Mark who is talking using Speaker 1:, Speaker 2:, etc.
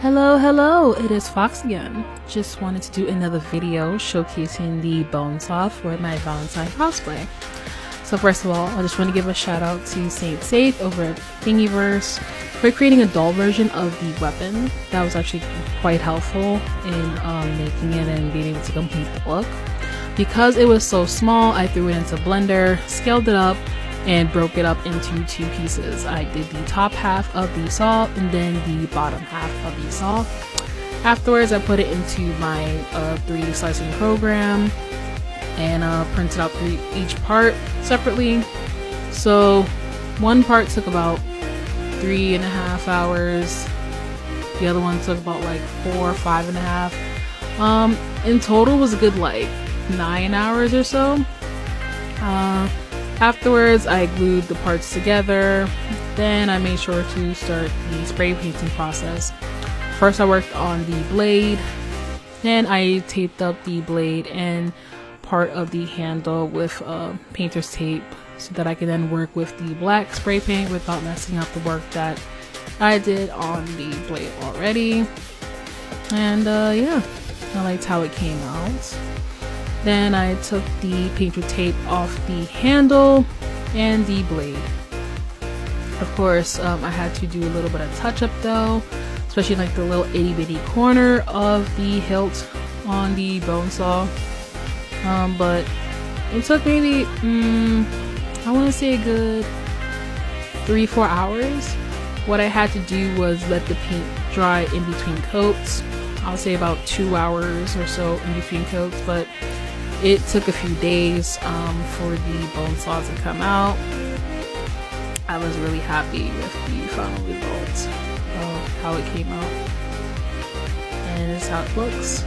Speaker 1: Hello, it is Fox again. Just wanted to do another video showcasing the bone saw for my Valentine cosplay. So first of all, I just want to give a shout out to Saint Safe over at Thingiverse for creating a doll version of the weapon. That was actually quite helpful in making it and being able to complete the look. Because it was so small, I threw it into Blender, scaled it up, and broke it up into two pieces. I did the top half of the saw and then the bottom half of the saw. Afterwards, I put it into my 3D slicing program and printed out each part separately. So one part took about 3.5 hours. The other one took about like 4 or 5.5. In total was a good like 9 hours or so. Afterwards, I glued the parts together. Then I made sure to start the spray painting process. First, I worked on the blade. Then I taped up the blade and part of the handle with painter's tape so that I could then work with the black spray paint without messing up the work that I did on the blade already. And yeah, I liked how it came out. Then I took the painter tape off the handle and the blade. Of course, I had to do a little bit of touch up though, especially like the little itty bitty corner of the hilt on the bone saw. But it took maybe, I want to say a good 3-4 hours. What I had to do was let the paint dry in between coats. I would say about 2 hours or so in between coats, but it took a few days for the bone saw to come out. I was really happy with the final result of how it came out. And this is how it looks.